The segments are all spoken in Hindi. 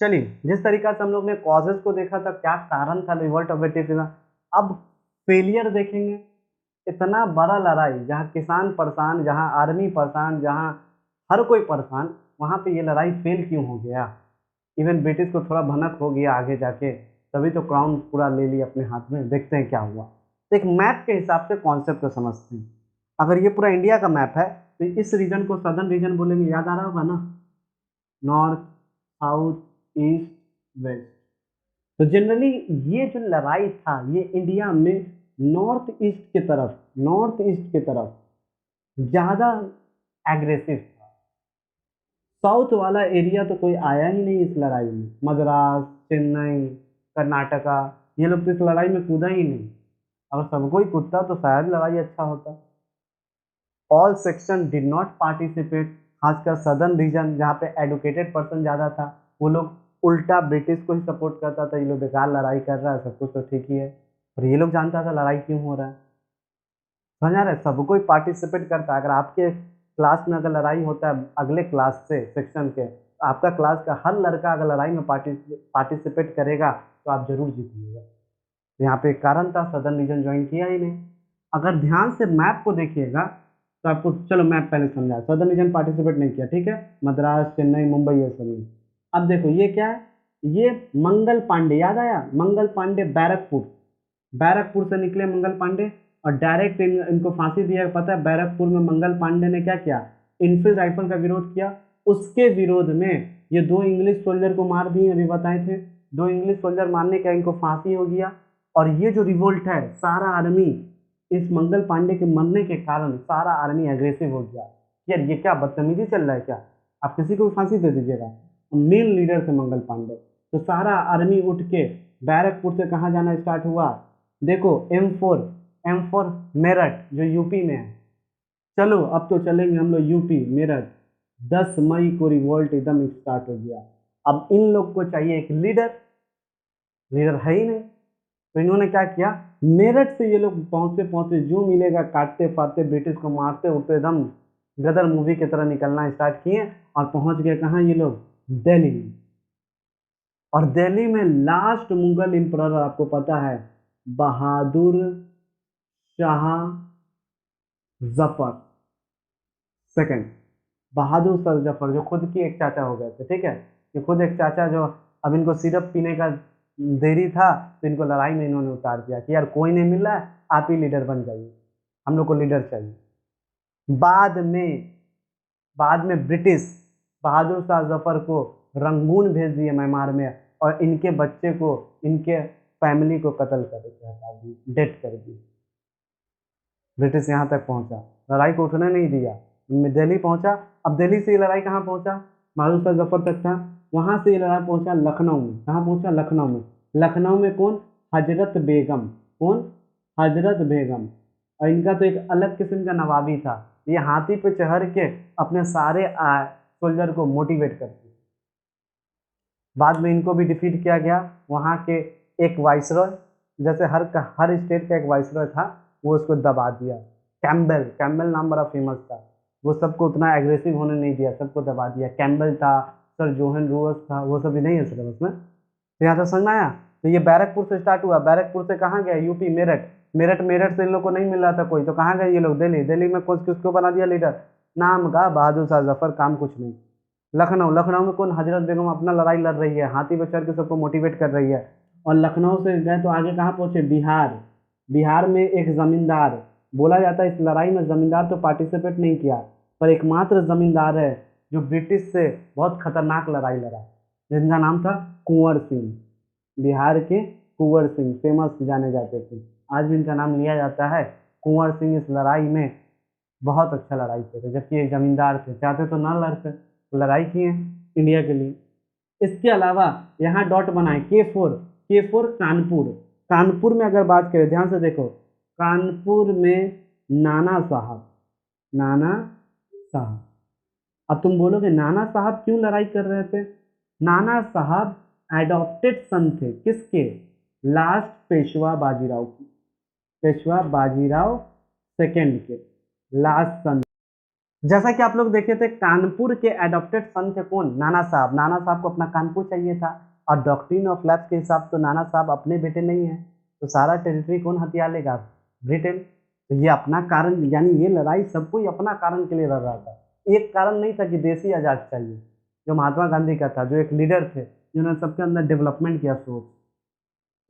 चलिए, जिस तरीका से हम लोग ने कॉजेज को देखा था, क्या कारण था रिवोल्ट ऑफ ब्रिटिश, अब फेलियर देखेंगे। इतना बड़ा लड़ाई जहाँ किसान परेशान, जहाँ आर्मी परेशान, जहाँ हर कोई परेशान, वहाँ पे ये लड़ाई फेल क्यों हो गया। इवन ब्रिटिश को थोड़ा भनक हो गया आगे जाके, तभी तो क्राउन पूरा ले लिया अपने हाथ में। देखते हैं क्या हुआ। तो एक मैप के हिसाब से कॉन्सेप्ट को समझते हैं। अगर ये पूरा इंडिया का मैप है तो इस रीजन को सदर्न रीजन बोलेंगे, याद आ रहा होगा ना, नॉर्थ, साउथ, ईस्ट, वेस्ट। तो जनरली ये जो लड़ाई था ये इंडिया में नॉर्थ ईस्ट की तरफ ज्यादा एग्रेसिव था। साउथ वाला एरिया तो कोई आया ही नहीं इस लड़ाई में। मद्रास, चेन्नई, कर्नाटका, ये लोग तो इस लड़ाई में कूदा ही नहीं। अगर सबको ही कूदता तो शायद लड़ाई अच्छा होता। All section did not participate. खासकर सदर्न रीजन जहाँ पे एडुकेटेड पर्सन ज़्यादा था, वो लोग उल्टा ब्रिटिश को ही सपोर्ट करता था। ये लोग बेकार लड़ाई कर रहा है, सब कुछ तो ठीक ही है। और ये लोग जानता था लड़ाई क्यों हो रहा है। समझ आ रहा है, सब कोई पार्टिसिपेट करता है। अगर आपके क्लास में अगर लड़ाई होता है अगले क्लास से, सेक्शन के, तो आपका क्लास का हर लड़का अगर लड़ाई में पार्टिसिपेट करेगा तो आप जरूर जीतिएगा। यहाँ पे एक कारण था, सदर्न रीजन ज्वाइन किया ही नहीं। अगर ध्यान से मैप को देखिएगा तो आपको, चलो मैप पहले समझा, सदर्न रीजन पार्टिसिपेट नहीं किया, ठीक है, मद्रास, चेन्नई, मुंबई, ये सब नहीं। अब देखो ये क्या है, ये मंगल पांडे, याद आया, मंगल पांडे बैरकपुर, बैरकपुर से निकले मंगल पांडे और डायरेक्ट इनको फांसी दिया। पता है बैरकपुर में मंगल पांडे ने क्या किया, इनफील्ड राइफल का विरोध किया। उसके विरोध में ये दो इंग्लिश सोल्जर को मार दिए, अभी बताए थे। दो इंग्लिश सोल्जर मारने का इनको फांसी हो गया। और ये जो रिवोल्ट है, सारा आर्मी, इस मंगल पांडे के मरने के कारण सारा आर्मी एग्रेसिव हो गया। यार ये क्या बदतमीजी चल रहा है क्या, आप किसी को भी फांसी दे दीजिएगा। मेन लीडर थे मंगल पांडे। तो सारा आर्मी उठ के बैरकपुर से कहाँ जाना स्टार्ट हुआ, देखो M4 मेरठ जो यूपी में है। चलो अब तो चलेंगे हम लोग यूपी मेरठ। 10 मई को रिवोल्ट एकदम स्टार्ट हो गया। अब इन लोग को चाहिए एक लीडर, लीडर है ही नहीं। तो इन्होंने क्या किया, मेरठ से ये लोग पहुंचते पहुंचते जो मिलेगा काटते फाड़ते, ब्रिटिश को मारते उठते, एकदम गदर मूवी की तरह निकलना स्टार्ट किए। और पहुंच गए कहाँ ये लोग, दिल्ली में। और दिल्ली में लास्ट मुगल एम्परर आपको पता है, बहादुर शाह जफर सेकंड। बहादुर शाह जफर जो खुद की एक चाचा हो गए थे, ठीक है, ये खुद एक चाचा जो, अब इनको सिर्फ पीने का देरी था तो इनको लड़ाई में इन्होंने उतार दिया कि यार कोई नहीं मिल रहा है, आप ही लीडर बन जाइए, हम लोग को लीडर चाहिए। बाद में ब्रिटिश बहादुर शाह जफर को रंगून भेज दिए म्यांमार में, और इनके बच्चे को, इनके फैमिली को कत्ल करके हटा दी, डेथ कर दी। ब्रिटिश यहाँ तक पहुंचा, लड़ाई को उठने नहीं दिया, दिल्ली पहुंचा। अब दिल्ली से ये लड़ाई कहाँ पहुंचा, बहादुर शाह जफर तक था। वहां से ये लड़ाई पहुंचा लखनऊ में। कहाँ पहुंचा, लखनऊ में। लखनऊ में कौन, हजरत बेगम। कौन, हजरत बेगम। और इनका तो एक अलग किस्म का नवाबी था, ये हाथी पे चढ़ के अपने सारे सोल्जर को मोटिवेट करते। बाद में इनको भी डिफीट किया गया। वहाँ के एक वाइसरॉय, जैसे हर स्टेट का एक वाइसरॉय था, वो उसको दबा दिया। कैम्बेल, कैम्बेल नाम बड़ा फेमस था, वो सबको उतना एग्रेसिव होने नहीं दिया, सबको दबा दिया। कैम्बेल था, सर जोहन रूअस था, वो सब भी नहीं है सिलेबस में। तो यहाँ तक समझ में आया। तो ये बैरकपुर से स्टार्ट हुआ, बैरकपुर से कहाँ गया, यूपी मेरठ। मेरठ से इन लोग को नहीं मिल रहा था कोई, तो कहाँ गए ये लोग, दिल्ली। दिल्ली में कुछ किसको बना दिया लीडर, नाम का बहादुर शाह जफर, काम कुछ नहीं। लखनऊ में कौन, हजरत बेगम अपना लड़ाई लड़ रही है, हाथी पे चढ़ के सबको मोटिवेट कर रही है। और लखनऊ से गए तो आगे कहाँ पहुंचे, बिहार। बिहार में एक जमींदार, बोला जाता है इस लड़ाई में जमींदार तो पार्टिसिपेट नहीं किया, पर एकमात्र जमींदार है जो ब्रिटिश से बहुत खतरनाक लड़ाई लड़ा, जिनका नाम था कुंवर सिंह। बिहार के कुंवर सिंह फेमस जाने जाते थे, आज भी इनका नाम लिया जाता है। कुंवर सिंह इस लड़ाई में बहुत अच्छा लड़ाई थे, जबकि एक जमींदार थे, चाहते तो ना लड़ते, लड़ाई किए इंडिया के लिए। इसके अलावा यहाँ डॉट बनाए के फोर कानपुर। कानपुर में अगर बात करें, ध्यान से देखो, कानपुर में नाना साहब, नाना साहब। अब तुम बोलोगे नाना साहब क्यों लड़ाई कर रहे थे, नाना साहब एडॉप्टेड सन थे किसके, लास्ट पेशवा बाजीराव की, पेशवा बाजीराव सेकंड के लास्ट सन। जैसा कि आप लोग देखे थे, कानपुर के एडॉप्टेड सन थे कौन? नाना साहब। नाना साहब को अपना कानपुर चाहिए था, और डॉक्ट्रिन ऑफ लैप्स के हिसाब तो नाना साहब अपने बेटे नहीं है, तो सारा टेरिटरी कौन हथिया लेगा? ब्रिटेन। तो ये अपना कारण, यानी ये लड़ाई सब कोई अपना कारण के लिए लड़ रहा था। एक कारण नहीं था कि देश ही आज़ाद चाहिए, जो महात्मा गांधी का था, जो एक लीडर थे जिन्होंने सबके अंदर डेवलपमेंट किया सोच।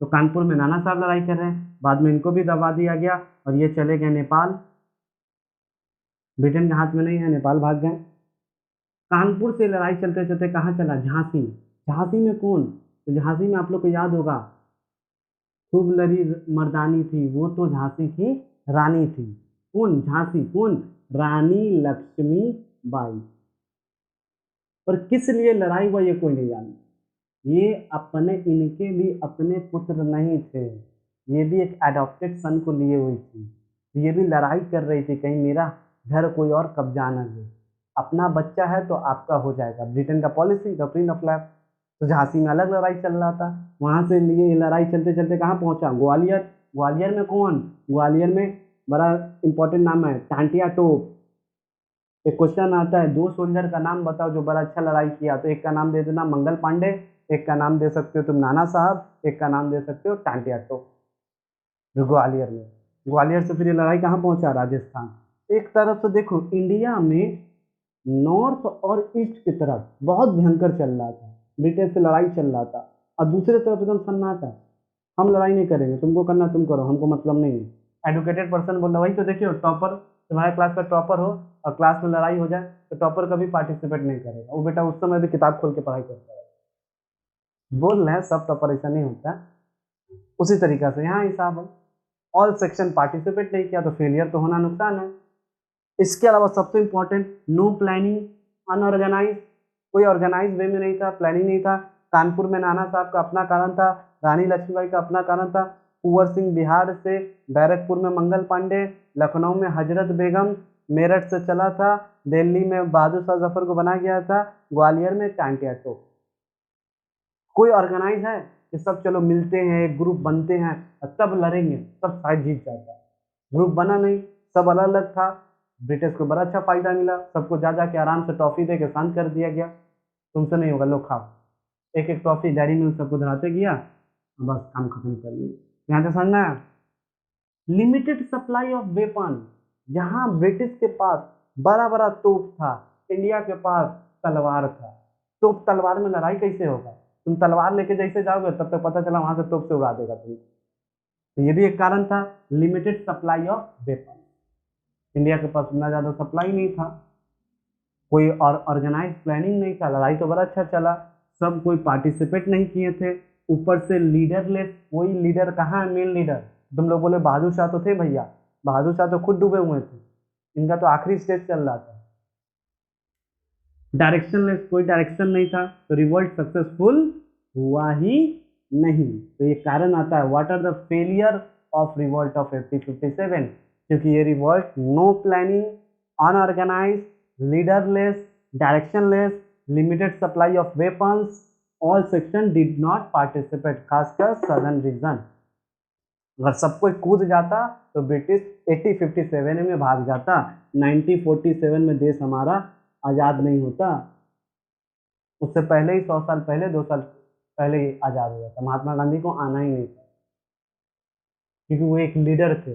तो कानपुर में नाना साहब लड़ाई कर रहे हैं, बाद में इनको भी दबा दिया गया और ये चले गए नेपाल। ब्रिटेन के हाथ में नहीं है, नेपाल भाग गए। कानपुर से लड़ाई चलते चलते कहाँ चला? झांसी। झांसी में कौन? तो झांसी में आप लोग को याद होगा, खूब लड़ी मर्दानी थी, वो तो झांसी की रानी थी। कौन? झांसी। कौन? रानी लक्ष्मी बाई। पर किस लिए लड़ाई हुआ ये कोई नहीं जानता। ये अपने, इनके भी अपने पुत्र नहीं थे, ये भी एक एडॉप्टेड सन को लिए हुई थी। ये भी लड़ाई कर रही थी, कहीं मेरा घर कोई और कब्जा न ले, अपना बच्चा है तो आपका हो जाएगा। ब्रिटेन का पॉलिसी, डॉक्ट्रिन ऑफ लैप्स। तो झांसी में अलग लड़ाई चल रहा था, वहां से लिए लड़ाई चलते चलते कहाँ पहुंचा? ग्वालियर। ग्वालियर में कौन? ग्वालियर में बड़ा इंपॉर्टेंट नाम है, टांटिया टोप। एक क्वेश्चन आता है, दो सोल्जर का नाम बताओ जो बड़ा अच्छा लड़ाई किया, तो एक का नाम दे देना मंगल पांडे, एक का नाम दे सकते हो तुम नाना साहब, एक का नाम दे सकते हो टांटिया टोप। जो ग्वालियर में, ग्वालियर से फिर ये लड़ाई कहाँ पहुंचा? राजस्थान। एक तरफ से देखो, इंडिया में नॉर्थ और ईस्ट की तरफ बहुत भयंकर चल रहा था, ब्रिटिश से लड़ाई चल रहा था, और दूसरे तरफ एकदम सन्नाटा, हम लड़ाई नहीं करेंगे, तुमको करना तुम करो, हमको मतलब नहीं है। एडुकेटेड पर्सन बोल रहा, वही तो देखिए, टॉपर, तुम्हारे क्लास का टॉपर हो और क्लास में लड़ाई हो जाए तो टॉपर कभी पार्टिसिपेट नहीं करेगा, वो बेटा उस समय भी किताब खोल के पढ़ाई करता है। बोल रहे हैं सब टॉपर ऐसा नहीं होता। उसी तरीका से यहाँ हिसाब है, ऑल सेक्शन पार्टिसिपेट नहीं किया तो फेलियर तो होना नुकसान है। इसके अलावा सबसे इंपॉर्टेंट, नो प्लानिंग, अनऑर्गेनाइज, कोई ऑर्गेनाइज वे में नहीं था, प्लानिंग नहीं था। कानपुर में नाना साहब का अपना कारण था, रानी लक्ष्मीबाई का अपना कारण था, कुंवर सिंह बिहार से, बैरकपुर में मंगल पांडे, लखनऊ में हजरत बेगम, मेरठ से चला था, दिल्ली में बहादुर शाह जफर को बना गया था, ग्वालियर में टांटिया टोप। कोई ऑर्गेनाइज है कि सब चलो मिलते हैं, एक ग्रुप बनते हैं और तब लड़ेंगे, तब शायद जीत जाता है। ग्रुप बना नहीं, सब अलग अलग था। ब्रिटिश को बड़ा अच्छा फायदा मिला, सबको जा जाके आराम से टॉफी दे के शांत कर दिया गया, तुमसे नहीं होगा, लो खाओ। एक एक टॉफी डेयरी मिल्क सबको धराते गया, बस काम खत्म कर लिया। यहाँ से समझना है, लिमिटेड सप्लाई ऑफ वेपन। जहां ब्रिटिश के पास बड़ा बड़ा तोप था, इंडिया के पास तलवार था। तोप तलवार में लड़ाई कैसे होगा? तुम तलवार लेके जैसे जाओगे तब तक पता चला वहां से तोप से उड़ा देगा तुम। तो ये भी एक कारण था, limited supply of weapon. India के पास उतना ज्यादा सप्लाई नहीं था, कोई और ऑर्गेनाइज प्लानिंग नहीं था, लड़ाई तो बड़ा अच्छा चला, सब कोई पार्टिसिपेट नहीं किए थे। ऊपर से लीडरलेस, कोई लीडर कहाँ है? मेन लीडर तुम लोग बोले बहादुर शाह तो थे भैया, बहादुर शाह तो खुद डूबे हुए थे, इनका तो आखिरी स्टेज चल रहा था। डायरेक्शनलेस, कोई डायरेक्शन नहीं था, तो रिवोल्ट सक्सेसफुल हुआ ही नहीं। तो ये कारण आता है, what are the failure of revolt of 1857? क्योंकि ये revolt no planning, unorganise, leaderless, directionless, limited supply of weapons, all section did not participate, खासकर सदर्न रीजन। अगर सब कोई कूद जाता तो ब्रिटिश 1857 में भाग जाता, 1947 में देश हमारा आज़ाद नहीं होता। उससे पहले ही 100 साल पहले, 2 साल पहले ही आज़ाद हो जाता। महात्मा गांधी को आना ही नहीं था, क्योंकि वो एक लीडर थे,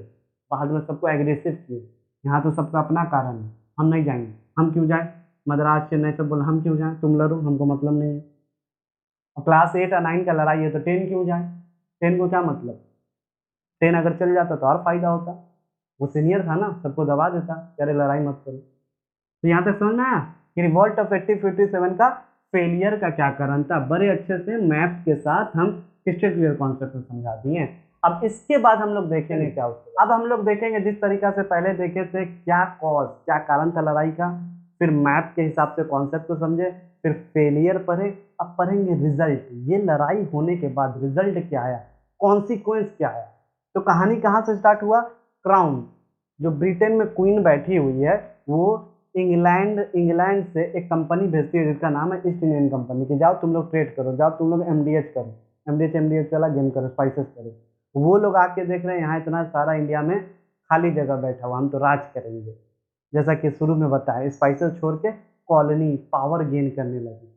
बाद में सबको एग्रेसिव किए। यहाँ तो सबका अपना कारण है, हम नहीं जाएंगे, हम क्यों जाए? मद्रास चेन्नई सब बोला हम क्यों जाए, तुम लड़ो, हमको मतलब नहीं है। और क्लास 8 और 9 का लड़ाई है तो 10 क्यों जाए? 10 को क्या मतलब? 10 अगर चल जाता तो और फायदा होता, वो सीनियर था ना, सबको दबा देता, अरे लड़ाई मत करो। तो यहाँ तक समझ में आया कि रिवॉल्ट ऑफ 1857 का फेलियर का क्या कारण था। बड़े अच्छे से मैप के साथ हम क्रिस्टल क्लियर कॉन्सेप्ट समझा दिए। अब इसके बाद हम लोग देखेंगे क्या उसके, अब हम लोग देखेंगे जिस तरीका से पहले देखे थे, क्या कॉज, क्या कारण था लड़ाई का, फिर मैप के हिसाब से कॉन्सेप्ट को समझे, फिर फेलियर पढ़े, अब पढ़ेंगे रिजल्ट। ये लड़ाई होने के बाद रिजल्ट क्या आया, कॉन्सिक्वेंस क्या आया। तो कहानी कहाँ से स्टार्ट हुआ? क्राउन, जो ब्रिटेन में क्वीन बैठी हुई है, वो इंग्लैंड से एक कंपनी भेजती है जिसका नाम है ईस्ट इंडियन कंपनी, कि जाओ तुम लोग ट्रेड करो, जाओ तुम लोग एमडीएच करो, एमडीएच चला गेम करो, स्पाइसेस करो। वो लोग आके देख रहे हैं यहाँ इतना सारा इंडिया में खाली जगह बैठा हुआ, हम तो राज करेंगे। जैसा कि शुरू में बताया, स्पाइसेस छोड़ के कॉलोनी पावर गेन करने लगी।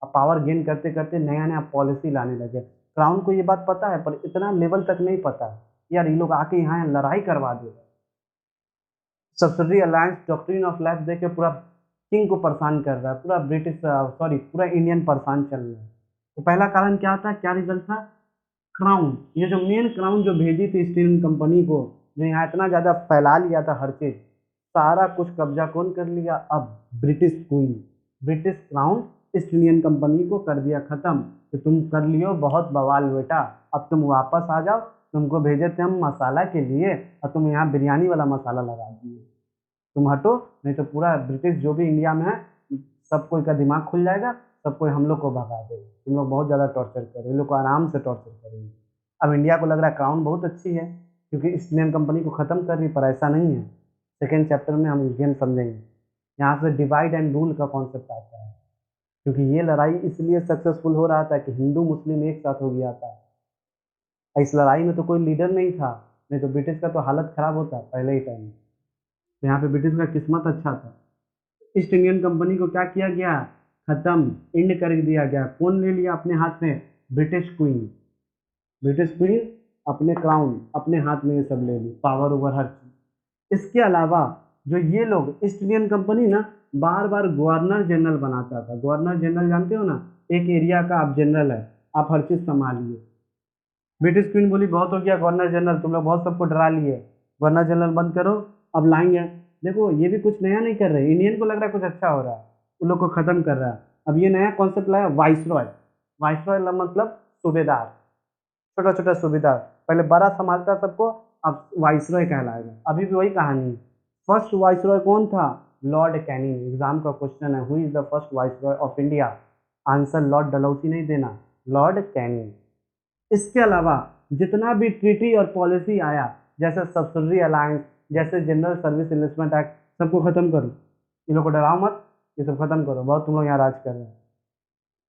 अब पावर गेन करते करते नया नया पॉलिसी लाने लगे। क्राउन को ये बात पता है, पर इतना लेवल तक नहीं पता है यार, ये लोग आके यहाँ लड़ाई करवा दे। Subsidiary alliance doctrine of life दे के पूरा किंग को परेशान कर रहा है, पूरा ब्रिटिश सॉरी पूरा इंडियन परेशान चल रहा है। तो पहला कारण क्या था, क्या रिजल्ट था? क्राउन, ये जो मेन क्राउन जो भेजी थी ईस्ट इंडियन कंपनी को, जो यहाँ इतना ज़्यादा फैला लिया था हर चीज़, सारा कुछ कब्जा कौन कर लिया? अब British queen, British crown east Indian company को कर दिया खत्म कि तुम कर लियो बहुत बवाल बेटा, अब तुम वापस आ जाओ, तुमको भेजे थे हम मसाला के लिए और तुम यहाँ बिरयानी वाला मसाला लगा दिए, तुम हटो, नहीं तो पूरा ब्रिटिश जो भी इंडिया में है सब कोई का दिमाग खुल जाएगा, सब कोई हम लोग को भगा देगा, तुम लोग बहुत ज़्यादा टॉर्चर कर रहे हो, इन लोग को आराम से टॉर्चर करेंगे। अब इंडिया को लग रहा है क्राउन बहुत अच्छी है क्योंकि ईस्ट इंडियन कंपनी को ख़त्म कर रही, पर ऐसा नहीं है। सेकेंड चैप्टर में हम गेम समझेंगे, यहाँ से डिवाइड एंड रूल का कॉन्सेप्ट आता है, क्योंकि ये लड़ाई इसलिए सक्सेसफुल हो रहा था कि हिंदू मुस्लिम एक साथ हो गया था। इस लड़ाई में तो कोई लीडर नहीं था, नहीं तो ब्रिटिश का तो हालत खराब होता पहले ही टाइम। तो यहाँ पे ब्रिटिश का किस्मत अच्छा था। ईस्ट इंडियन कंपनी को क्या किया गया? खत्म, एंड कर दिया गया। कौन ले लिया अपने हाथ में? ब्रिटिश क्वीन, ब्रिटिश क्वीन अपने क्राउन अपने हाथ में ये सब ले ली, पावर ओवर हर चीज। इसके अलावा जो ये लोग ईस्ट इंडियन कंपनी ना बार बार गवर्नर जनरल बनाता था। गवर्नर जनरल जानते हो ना, एक एरिया का आप जनरल है, आप हर चीज संभालिए। ब्रिटिश क्वीन बोली बहुत हो गया गवर्नर जनरल, तुम लोग बहुत सबको डरा लिए, गवर्नर जनरल बंद करो, अब लाएंगे। देखो ये भी कुछ नया नहीं कर रहे, इंडियन को लग रहा है कुछ अच्छा हो रहा है, उन लोग को खत्म कर रहा है। अब ये नया कॉन्सेप्ट लाया वाइसरॉय। वाइसरॉय मतलब सूबेदार, छोटा छोटा सूबेदार, पहले बड़ा संभालता सबको, अब वाइसरॉय कहलाएगा। अभी भी वही कहानी है। फर्स्ट वाइसरॉय कौन था? Lord Canning. एग्जाम का क्वेश्चन है, who is the first viceroy of India? Answer Lord Dalhousie नहीं देना, लॉर्ड कैनिंग। इसके अलावा जितना भी ट्रीटी और पॉलिसी आया, जैसे सब्सिडी अलायंस, जैसे जनरल सर्विस इन्वेस्टमेंट एक्ट, सबको खत्म करो, इन लोग को डराओ मत, ये सब खत्म करो, बहुत तुम लोग यहाँ राज कर रहे हैं,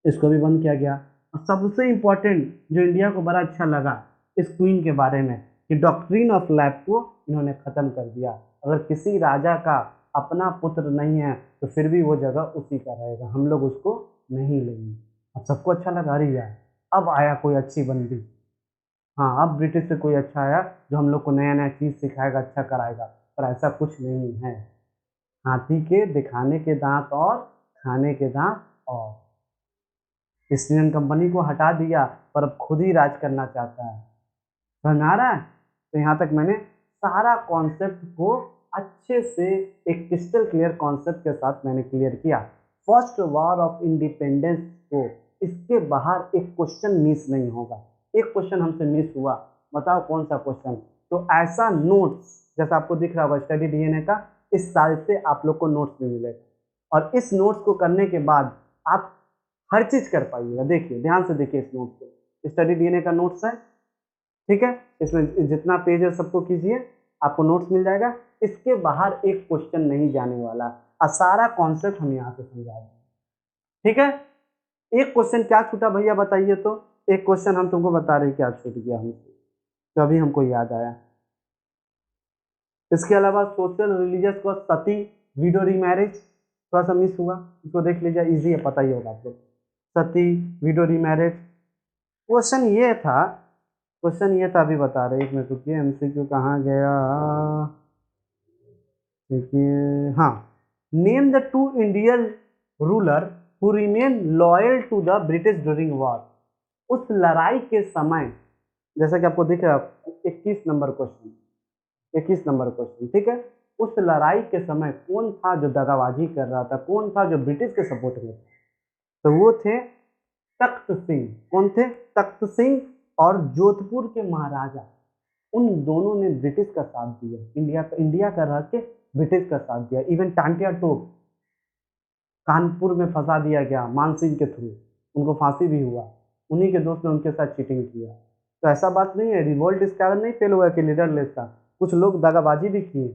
इसको भी बंद किया गया। और सबसे इम्पोर्टेंट जो इंडिया को बड़ा अच्छा लगा इस क्वीन के बारे में, कि डॉक्ट्रिन ऑफ लैब को इन्होंने खत्म कर दिया। अगर किसी राजा का अपना पुत्र नहीं है तो फिर भी वो जगह उसी का रहेगा, हम लोग उसको नहीं लेंगे। अब सबको अच्छा लगा रही है, अब आया कोई अच्छी बंदी। हाँ, अब ब्रिटिश से कोई अच्छा आया जो हम लोग को नया नया चीज़ सिखाएगा, अच्छा कराएगा, पर ऐसा कुछ नहीं है। हाथी के दिखाने के दांत और खाने के दांत और। ईस्ट इंडियन कंपनी को हटा दिया पर अब खुद ही राज करना चाहता है, समझ में आ रहा है? तो यहाँ तक मैंने सारा कॉन्सेप्ट को अच्छे से एक क्रिस्टल क्लियर कॉन्सेप्ट के साथ मैंने क्लियर किया। फर्स्ट वॉर ऑफ इंडिपेंडेंस को, इसके बाहर एक क्वेश्चन मिस नहीं होगा। एक क्वेश्चन हमसे मिस हुआ, बताओ कौन सा क्वेश्चन? तो ऐसा नोट्स जैसा आपको दिख रहा होगा स्टडी डीएनए का, इस साल से आप लोग को नोट्स भी मिलेगा, और इस नोट्स को करने के बाद आप हर चीज कर पाइएगा। देखिए ध्यान से देखिए इस नोट्स को, स्टडी डीएनए का नोट्स है, ठीक है, इसमें जितना पेज है सबको कीजिए, आपको नोट्स मिल जाएगा। इसके बाहर एक क्वेश्चन नहीं जाने वाला, और सारा कॉन्सेप्ट हम यहाँ से समझा देंगे, ठीक है। एक क्वेश्चन क्या छूटा भैया बताइए? तो एक क्वेश्चन हम तुमको बता रहे क्या छूट गया हमसे, तो अभी हमको याद आया। इसके अलावा सोशल रिलीजियस को सती विडो रीमैरिज थोड़ा सा मिस हुआ, इसको देख लीजिए, इजी है, पता ही होगा आप लोग। सती विडो रीमैरिज क्वेश्चन ये था अभी बता रहे, एक मिनट रुकिए, एमसीक्यू कहाँ गया? देखिए हाँ, name the two Indian ruler who remain loyal to the British during war. उस लड़ाई के समय, जैसा कि आपको दिख रहा है 21 नंबर क्वेश्चन, 21 नंबर क्वेश्चन, ठीक है। उस लड़ाई के समय कौन था जो दगाबाजी कर रहा था, कौन था जो ब्रिटिश के सपोर्ट में था? तो वो थे तख्त सिंह। कौन थे? तख्त सिंह और जोधपुर के महाराजा, उन दोनों ने ब्रिटिश का साथ दिया, इंडिया का रह के ब्रिटिश का साथ दिया। इवन टांटिया टोप कानपुर में फंसा दिया गया मानसिंह के थ्रू, उनको फांसी भी हुआ, उन्हीं के दोस्त ने उनके साथ चीटिंग किया। तो ऐसा बात नहीं है, रिवोल्ट इस कारण नहीं फेल हुआ कि लीडरलेस था, कुछ लोग दगाबाजी भी किए।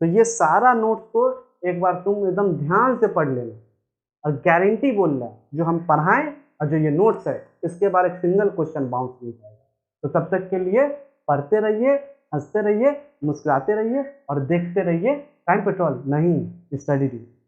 तो ये सारा नोट्स को एक बार तुम एकदम ध्यान से पढ़ लेना, और गारंटी बोल रहा है जो हम पढ़ाएं और जो ये नोट्स है इसके बारे में सिंगल क्वेश्चन बाउंस नहीं जाएगा। तो तब तक के लिए पढ़ते रहिए, हंसते रहिए, मुस्कुराते रहिए और देखते रहिए क्राइम पेट्रोल, नहीं स्टडी डी।